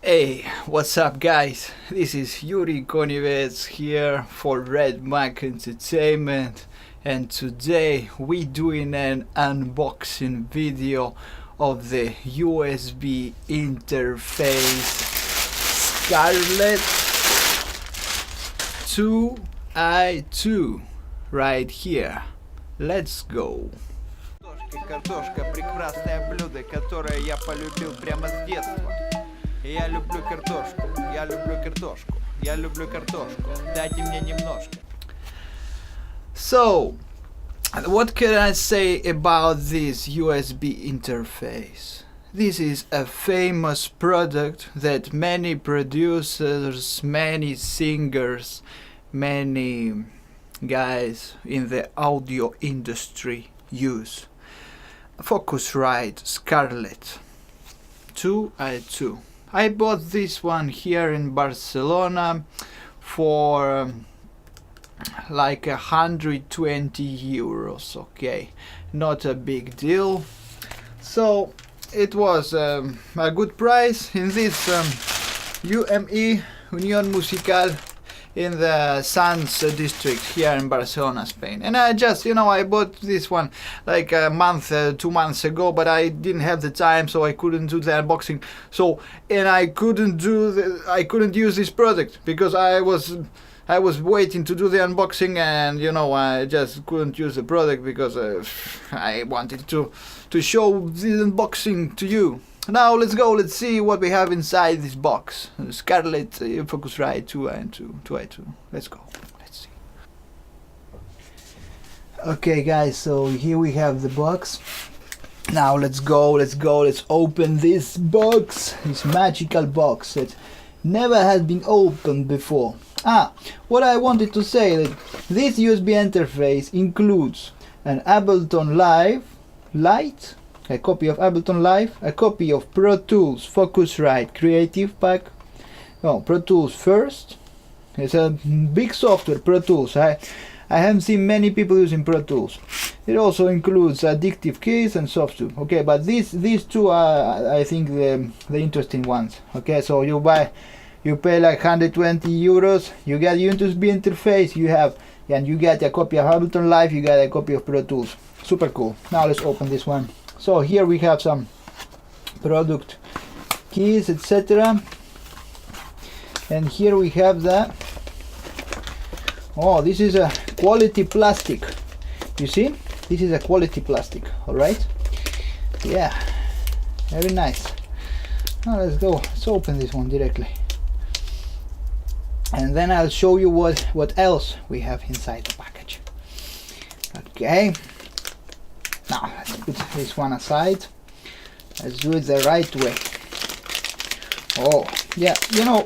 Hey, what's up guys? This is Yuriy Konivets here for Red Mac Entertainment, and today we doing an unboxing video of the USB interface Scarlett 2i2 right here. Let's go. Картошка, прекрасное блюдо, которое я полюбил прямо с детства. Я люблю картошку, я люблю картошку, я люблю картошку. Дайте мне немножко. So, what can I say about this USB interface? This is a famous product that many producers, many singers, many guys in the audio industry use. Focusrite Scarlett 2i2. I bought this one here in Barcelona for like 120 euros, okay, not a big deal. So it was a good price in this UME, Unión Musical, in the Sants district here in Barcelona, Spain. And I just, I bought this one like a month, 2 months ago, but I didn't have the time, so I couldn't do the unboxing. And I couldn't use this product because I was waiting to do the unboxing, and I just couldn't use the product because I wanted to show the unboxing to you. Now let's go, let's see what we have inside this box. Scarlett Focusrite 2i2. Let's go, let's see. Okay guys, so here we have the box. Now let's open this box, this magical box that never has been opened before. What I wanted to say, that this USB interface includes an Ableton Live Lite, a copy of Ableton Live, a copy of Pro Tools Focusrite Creative Pack. Pro Tools first. It's a big software, Pro Tools. I haven't seen many people using Pro Tools. It also includes addictive keys and software. Okay, but these two are, I think, the interesting ones. Okay, so you pay like 120 euros, you get USB interface, and you get a copy of Ableton Live, you get a copy of Pro Tools. Super cool. Now let's open this one. So here we have some product keys, etc. And here we have this is a quality plastic. You see? This is a quality plastic, alright? Yeah, very nice. Now let's go, let's open this one directly. And then I'll show you what else we have inside the package. Okay. Now let's put this one aside. Let's do it the right way. Oh yeah,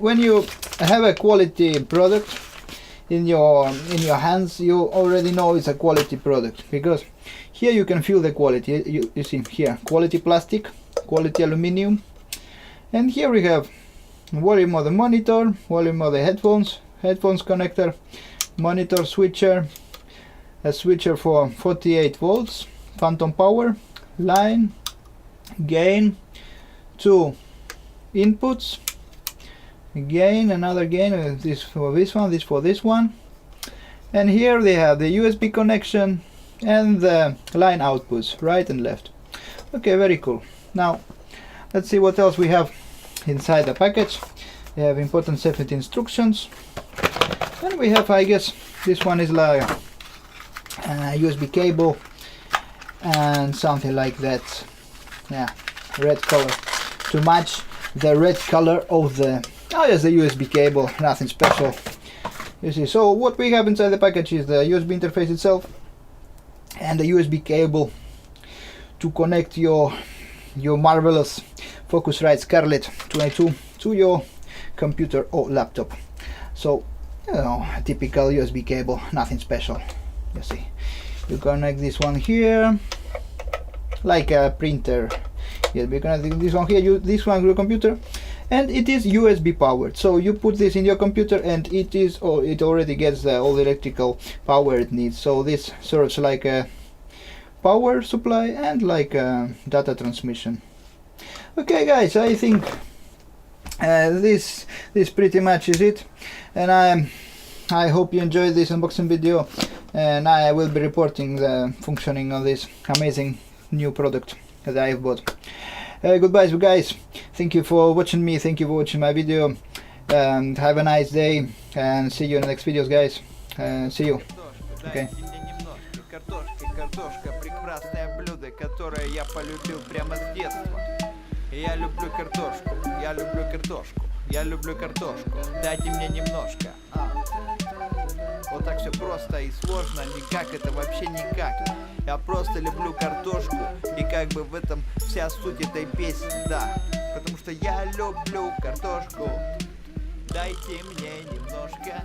when you have a quality product in your hands, you already know it's a quality product, because here you can feel the quality. You see here, quality plastic, quality aluminum, and here we have volume of the monitor, volume of the headphones connector, monitor switcher, a switcher for 48 volts, phantom power, line, gain, 2 inputs, gain, another gain, this for this one, this for this one, and here they have the USB connection and the line outputs, right and left. Okay, very cool. Now let's see what else we have inside the package. We have important safety instructions, and we have, I guess this one is like a USB cable and something like that. Yeah, red color to match the red color of the the USB cable. Nothing special, you see. So what we have inside the package is the USB interface itself and the USB cable to connect your marvelous Focusrite Scarlett 2i2 to your computer or laptop. So a typical USB cable, nothing special. You see, you connect this one here like a printer. You'll be connecting this one here, this one to your computer, and it is USB powered. So you put this in your computer and it already gets all the electrical power it needs. So this serves like a power supply and like a data transmission. Okay guys, I think This pretty much is it, and I hope you enjoyed this unboxing video, and I will be reporting the functioning of this amazing new product that I have bought. Goodbye guys, thank you for watching me, thank you for watching my video, and have a nice day, and see you in the next videos, guys. See you. Okay. Картошка, прекрасное блюдо, которое я полюбил прямо с детства. Я люблю картошку, я люблю картошку, я люблю картошку. Дайте мне немножко. Вот так все просто и сложно, никак, это вообще никак. Я просто люблю картошку, и как бы в этом вся суть этой песни, да. Потому что я люблю картошку. Дайте мне немножко.